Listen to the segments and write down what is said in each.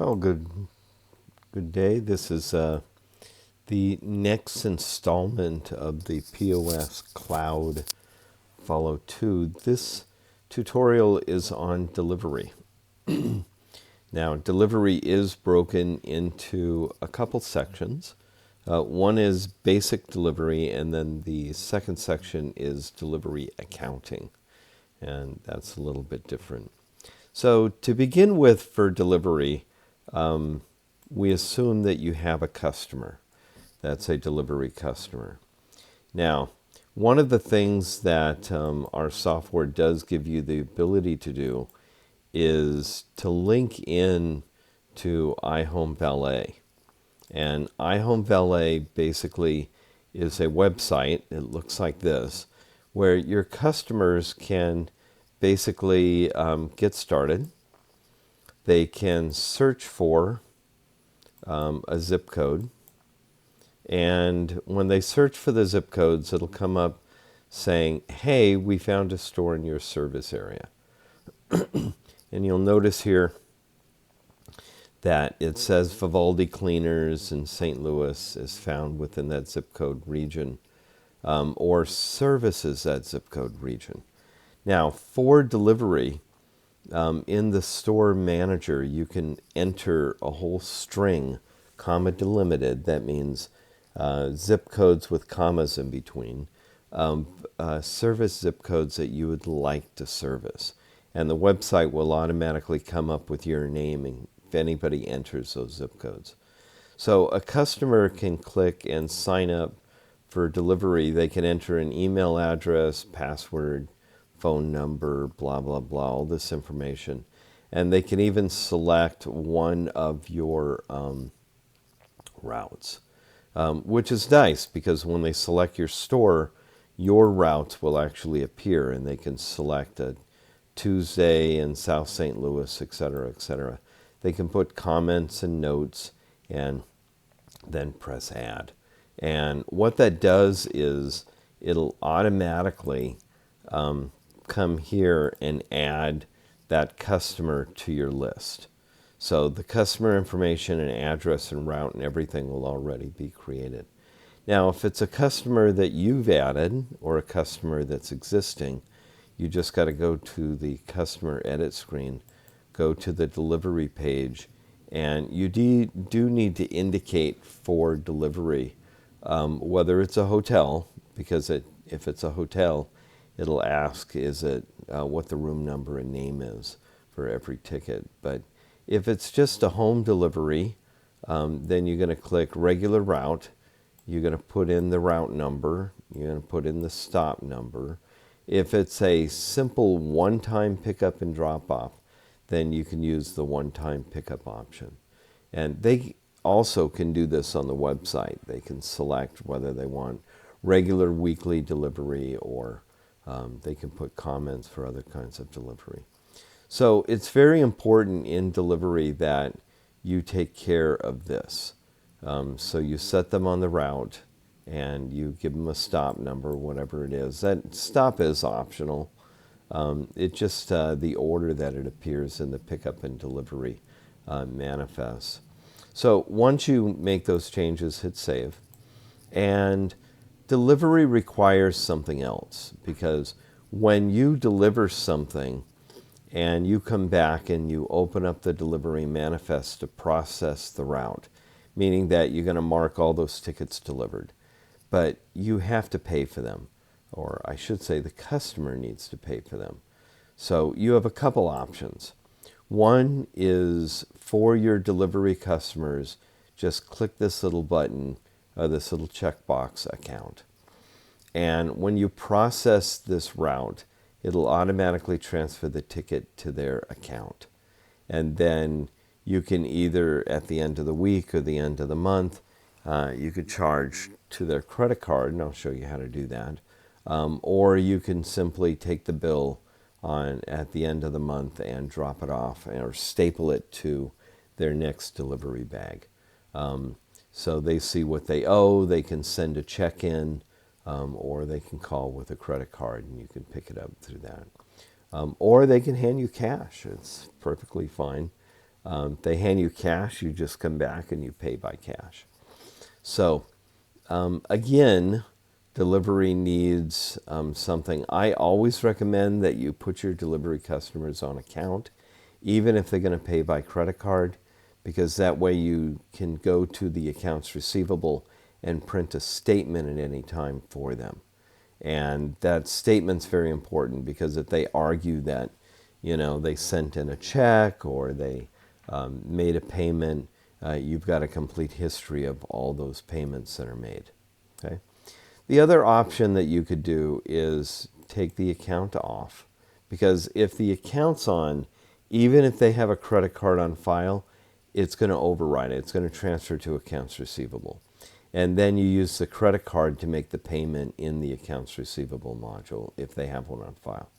Well, good day. This is the next installment of the POS Cloud Follow 2. This tutorial is on delivery. Now, delivery is broken into a couple sections. One is basic delivery, and then the second section is delivery accounting, and that's a little bit different. So to begin with, for delivery, we assume that you have a customer. That's a delivery customer. Now, one of the things that our software does give you the ability to do is to link in to iHome Valet. And iHome Valet basically is a website, it looks like this, where your customers can basically get started. They can search for a zip code. And when they search for the zip codes, it'll come up saying, hey, we found a store in your service area. And you'll notice here that it says Vivaldi Cleaners in St. Louis is found within that zip code region, or services that zip code region. Now, for delivery, in the store manager, you can enter a whole string, comma delimited. That means zip codes with commas in between, service zip codes that you would like to service. And the website will automatically come up with your name if anybody enters those zip codes. So a customer can click and sign up for delivery. They can enter an email address, password, phone number, blah, blah, blah, all this information. And they can even select one of your routes, which is nice because when they select your store, your routes will actually appear, and they can select a Tuesday in South St. Louis, etc., etc. They can put comments and notes and then press add. And what that does is it'll automatically come here and add that customer to your list. So the customer information and address and route and everything will already be created. Now, if it's a customer that you've added or a customer that's existing, you just got to go to the customer edit screen, go to the delivery page, and you do need to indicate for delivery whether it's a hotel, because if it's a hotel, it'll ask is it what the room number and name is for every ticket. But if it's just a home delivery, then you're going to click regular route. You're going to put in the route number. You're going to put in the stop number. If it's a simple one-time pickup and drop-off, then you can use the one-time pickup option. And they also can do this on the website. They can select whether they want regular weekly delivery, or they can put comments for other kinds of delivery. So it's very important in delivery that you take care of this. So you set them on the route and you give them a stop number, whatever it is. That stop is optional. It's just the order that it appears in the pickup and delivery manifests. So once you make those changes, hit save. And delivery requires something else, because when you deliver something and you come back and you open up the delivery manifest to process the route, meaning that you're going to mark all those tickets delivered, but you have to pay for them, or I should say the customer needs to pay for them. So you have a couple options. One is for your delivery customers, just click this little button, this little checkbox account. And when you process this route, it'll automatically transfer the ticket to their account. And then you can either at the end of the week or the end of the month, you could charge to their credit card, and I'll show you how to do that. Or you can simply take the bill at the end of the month and drop it off or staple it to their next delivery bag. So they see what they owe, they can send a check in, or they can call with a credit card and you can pick it up through that. Or they can hand you cash. It's perfectly fine. They hand you cash, you just come back and you pay by cash. So again, delivery needs something. I always recommend that you put your delivery customers on account, even if they're going to pay by credit card, because that way you can go to the accounts receivable and print a statement at any time for them. And that statement's very important, because if they argue that, they sent in a check or they made a payment, you've got a complete history of all those payments that are made. Okay. The other option that you could do is take the account off, because if the account's on, even if they have a credit card on file, it's going to override it. It's going to transfer to accounts receivable. And then you use the credit card to make the payment in the accounts receivable module if they have one on file.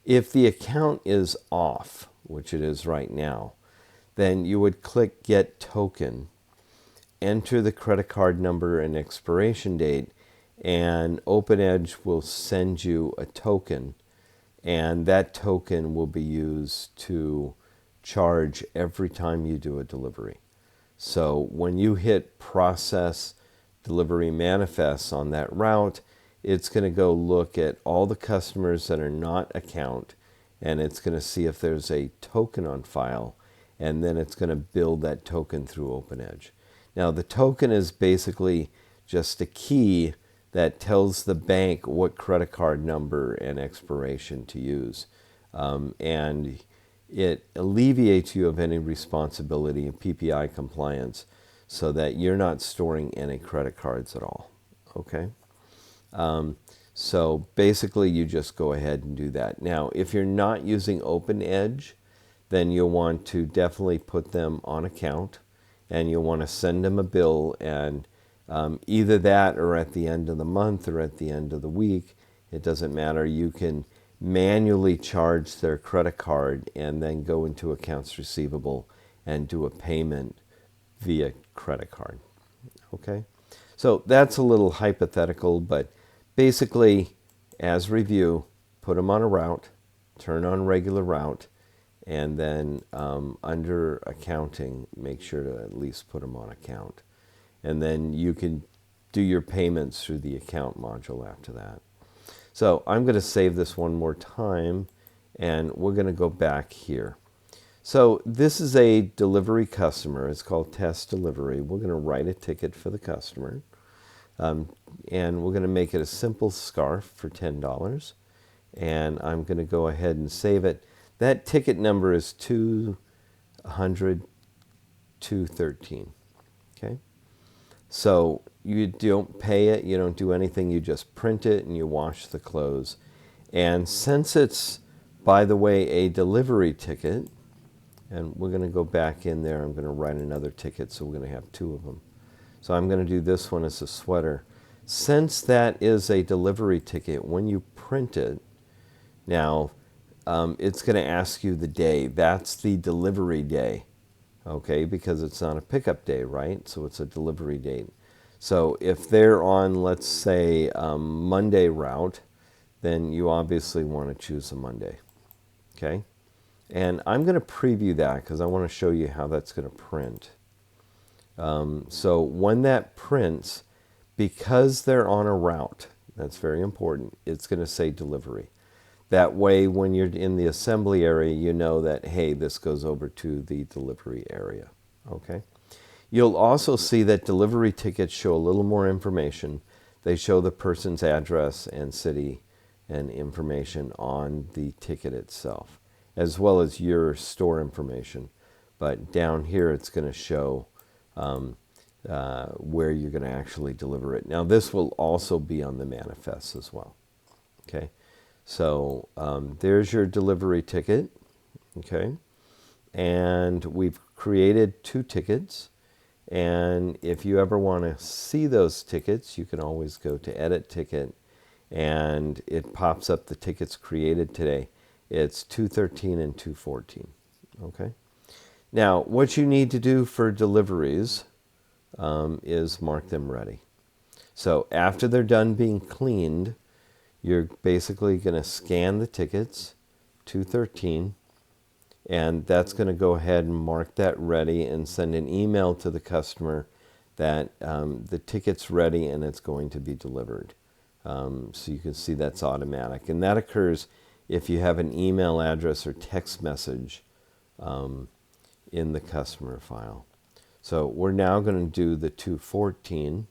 If the account is off, which it is right now, then you would click Get Token, enter the credit card number and expiration date, and OpenEdge will send you a token, and that token will be used to charge every time you do a delivery. So when you hit Process Delivery Manifests on that route, it's going to go look at all the customers that are not account, and it's going to see if there's a token on file, and then it's going to build that token through OpenEdge. Now, the token is basically just a key that tells the bank what credit card number and expiration to use. And it alleviates you of any responsibility in PPI compliance, so that you're not storing any credit cards at all. Okay? So basically, you just go ahead and do that. Now, if you're not using OpenEdge, then you'll want to definitely put them on account, and you'll want to send them a bill, and either that or at the end of the month or at the end of the week, it doesn't matter. You can manually charge their credit card and then go into accounts receivable and do a payment via credit card. Okay? So that's a little hypothetical, but basically, as review, put them on a route, turn on regular route, and then under accounting, make sure to at least put them on account. And then you can do your payments through the account module after that. So I'm going to save this one more time, and we're going to go back here. So this is a delivery customer. It's called Test Delivery. We're going to write a ticket for the customer, and we're going to make it a simple scarf for $10. And I'm going to go ahead and save it. That ticket number is 200-213. Okay? So you don't pay it, you don't do anything, you just print it and you wash the clothes. And since it's, by the way, a delivery ticket, and we're going to go back in there, I'm going to write another ticket, so we're going to have two of them. So I'm going to do this one as a sweater. Since that is a delivery ticket, when you print it, now it's going to ask you the day. That's the delivery day. Okay, because it's not a pickup day, right? So it's a delivery date. So if they're on, let's say, Monday route, then you obviously want to choose a Monday. Okay? And I'm going to preview that because I want to show you how that's going to print. So when that prints, because they're on a route, that's very important, it's going to say delivery. That way, when you're in the assembly area, you know that, hey, this goes over to the delivery area. Okay? You'll also see that delivery tickets show a little more information. They show the person's address and city and information on the ticket itself, as well as your store information. But down here, it's going to show where you're going to actually deliver it. Now, this will also be on the manifest as well. Okay? So there's your delivery ticket, okay? And we've created two tickets. And if you ever want to see those tickets, you can always go to Edit Ticket, and it pops up the tickets created today. It's 213 and 214, okay? Now, what you need to do for deliveries is mark them ready. So after they're done being cleaned, you're basically going to scan the tickets, 213, And that's going to go ahead and mark that ready and send an email to the customer that the ticket's ready and it's going to be delivered. So you can see that's automatic. And that occurs if you have an email address or text message in the customer file. So we're now going to do the 214.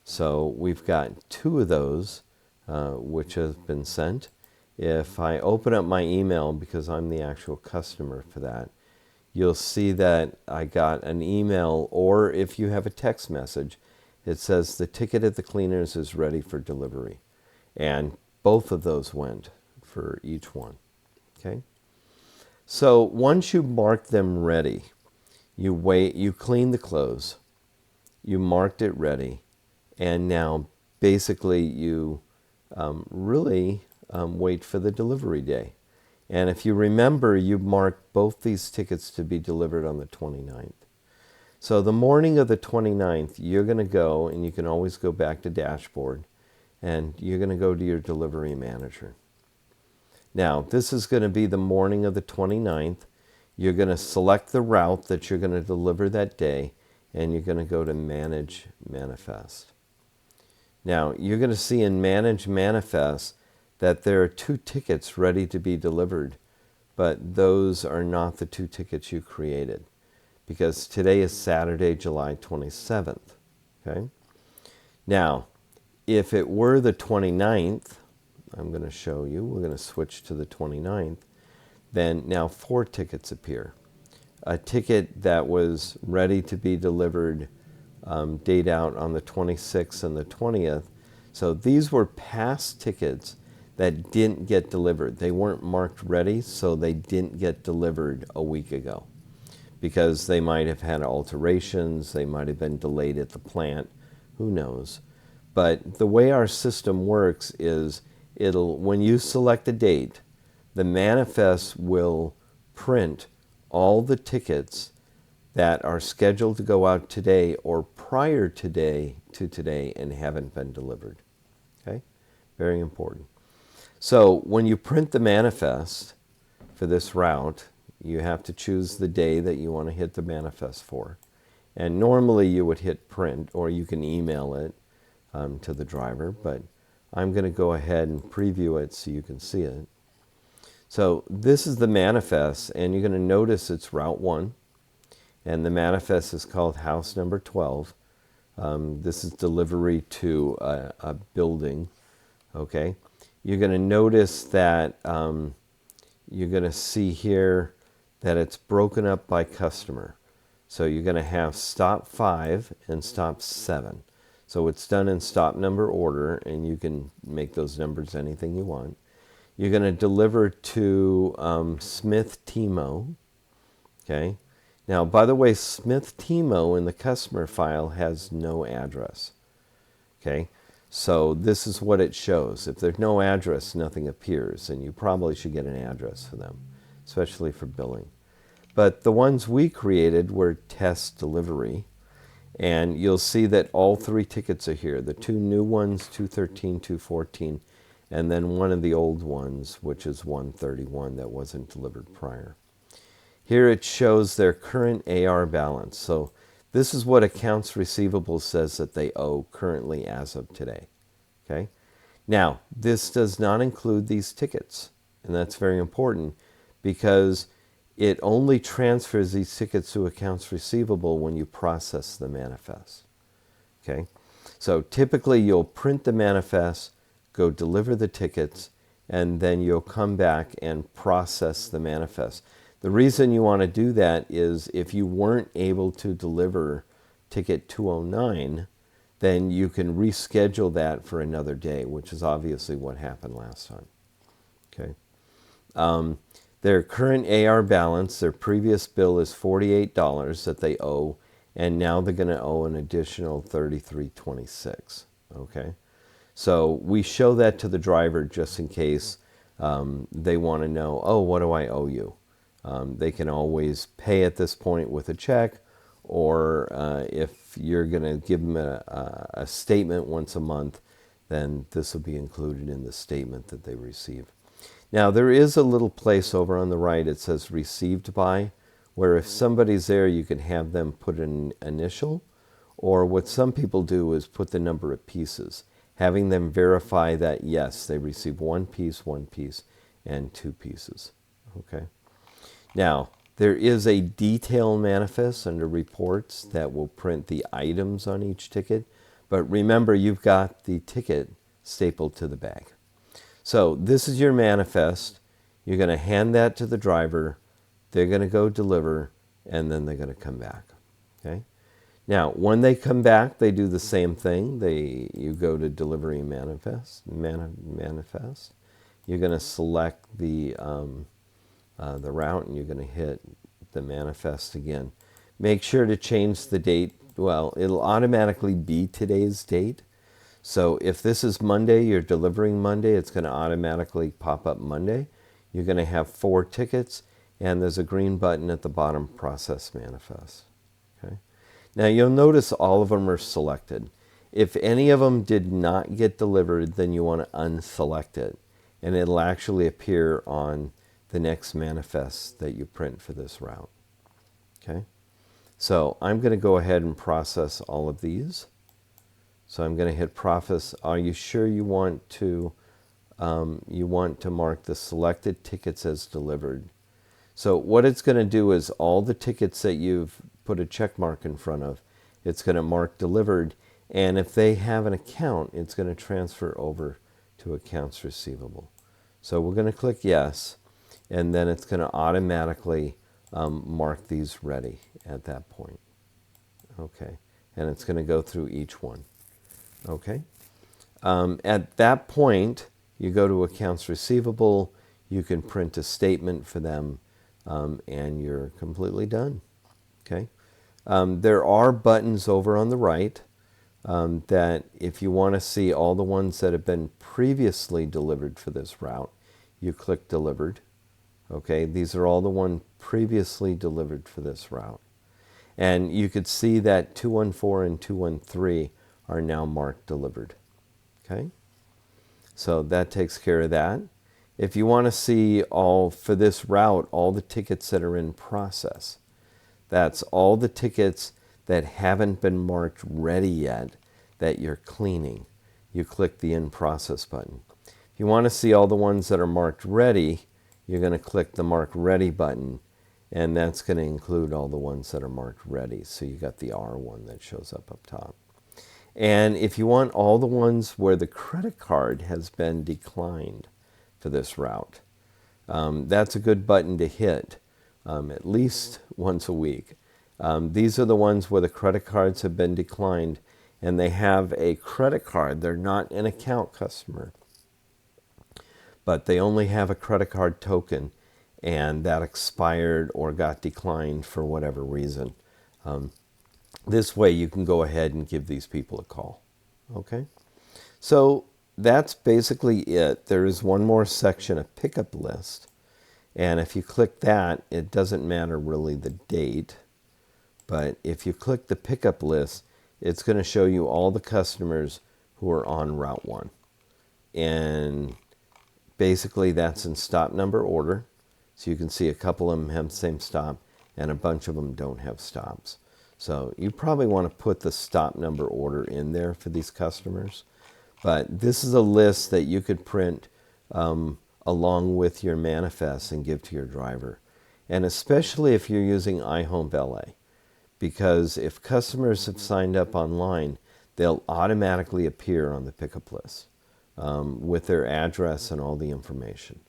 So we've got 2 of those which have been sent. If I open up my email, because I'm the actual customer for that, you'll see that I got an email, or if you have a text message, it says the ticket at the cleaners is ready for delivery. And both of those went for each one. Okay? So once you mark them ready, you wait, you clean the clothes, you marked it ready, and now basically you really wait for the delivery day. And if you remember, you marked both these tickets to be delivered on the 29th. So the morning of the 29th, you're going to go, and you can always go back to dashboard, and you're going to go to your delivery manager. Now, this is going to be the morning of the 29th. You're going to select the route that you're going to deliver that day, and you're going to go to Manage Manifest. Now, you're going to see in Manage Manifest that there are 2 tickets ready to be delivered, but those are not the 2 tickets you created, because today is Saturday, July 27th. Okay? Now, if it were the 29th, I'm going to show you, we're going to switch to the 29th, then now 4 tickets appear. A ticket that was ready to be delivered date out on the 26th and the 20th. So these were past tickets that didn't get delivered. They weren't marked ready, so they didn't get delivered a week ago because they might have had alterations, they might have been delayed at the plant, who knows. But the way our system works is when you select a date, the manifest will print all the tickets that are scheduled to go out today or prior to today and haven't been delivered. Okay? Very important. So when you print the manifest for this route, you have to choose the day that you want to hit the manifest for. And normally you would hit print, or you can email it to the driver, but I'm going to go ahead and preview it so you can see it. So this is the manifest, and you're going to notice it's Route 1, and the manifest is called house number 12. This is delivery to a building, okay? You're going to notice that you're going to see here that it's broken up by customer. So you're going to have stop 5 and stop 7. So it's done in stop number order, and you can make those numbers anything you want. You're going to deliver to Smith Timo. Okay. Now, by the way, Smith Timo in the customer file has no address. Okay. So this is what it shows. If there's no address, nothing appears, and you probably should get an address for them, especially for billing. But the ones we created were test delivery, and you'll see that all 3 tickets are here. The 2 new ones, 213, 214, and then one of the old ones, which is 131 that wasn't delivered prior. Here it shows their current AR balance. So this is what accounts receivable says that they owe currently as of today. Okay? Now, this does not include these tickets, and that's very important because it only transfers these tickets to accounts receivable when you process the manifest. Okay? So typically you'll print the manifest, go deliver the tickets, and then you'll come back and process the manifest. The reason you want to do that is if you weren't able to deliver ticket 209, then you can reschedule that for another day, which is obviously what happened last time. Okay. Their current AR balance, their previous bill is $48 that they owe, and now they're going to owe an additional $33.26. Okay. So we show that to the driver just in case they want to know, oh, what do I owe you? They can always pay at this point with a check, or if you're going to give them a statement once a month, then this will be included in the statement that they receive. Now there is a little place over on the right, it says received by, where if somebody's there you can have them put an initial, or what some people do is put the number of pieces, having them verify that yes, they received one piece, and 2 pieces. Okay. Now, there is a detail manifest under reports that will print the items on each ticket, but remember you've got the ticket stapled to the bag. So this is your manifest. You're going to hand that to the driver. They're going to go deliver, and then they're going to come back. Okay. Now, when they come back, they do the same thing. You go to delivery manifest. You're going to select the route, and you're going to hit the manifest again. Make sure to change the date. Well, it'll automatically be today's date. So if this is Monday, you're delivering Monday, it's going to automatically pop up Monday. You're going to have 4 tickets, and there's a green button at the bottom, Process Manifest. Okay. Now you'll notice all of them are selected. If any of them did not get delivered, then you want to unselect it, and it'll actually appear on the next manifest that you print for this route. Okay. So I'm going to go ahead and process all of these. So I'm going to hit process. Are you sure you want to mark the selected tickets as delivered? So what it's going to do is all the tickets that you've put a check mark in front of, it's going to mark delivered, and if they have an account, it's going to transfer over to accounts receivable. So we're going to click yes, and then it's going to automatically mark these ready at that point. Okay, and it's going to go through each one. Okay. At that point, you go to accounts receivable, you can print a statement for them, and you're completely done. Okay. There are buttons over on the right that if you want to see all the ones that have been previously delivered for this route, you click delivered. Okay. These are all the ones previously delivered for this route. And you could see that 214 and 213 are now marked delivered. Okay, so that takes care of that. If you want to see all for this route, all the tickets that are in process, that's all the tickets that haven't been marked ready yet that you're cleaning. You click the in process button. If you want to see all the ones that are marked ready, you're going to click the mark ready button, and that's going to include all the ones that are marked ready. So you got the R1 that shows up top. And if you want all the ones where the credit card has been declined for this route, that's a good button to hit at least once a week. These are the ones where the credit cards have been declined, and they have a credit card. They're not an account customer, but they only have a credit card token, and that expired or got declined for whatever reason. This way you can go ahead and give these people a call. Okay? So that's basically it. There is one more section, a pickup list. And if you click that, it doesn't matter really the date. But if you click the pickup list, it's going to show you all the customers who are on Route 1. And basically that's in stop number order. So you can see a couple of them have the same stop, and a bunch of them don't have stops. So you probably want to put the stop number order in there for these customers. But this is a list that you could print along with your manifest and give to your driver. And especially if you're using iHome Valet. Because if customers have signed up online, they'll automatically appear on the pickup list with their address and all the information.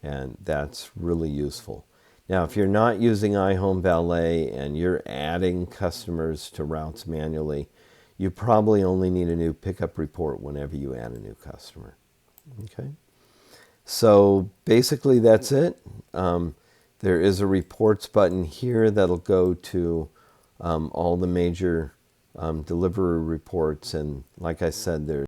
And that's really useful. Now, if you're not using iHome Valet and you're adding customers to routes manually, you probably only need a new pickup report whenever you add a new customer. Okay? So basically that's it. There is a reports button here that'll go to all the major delivery reports. And like I said, there's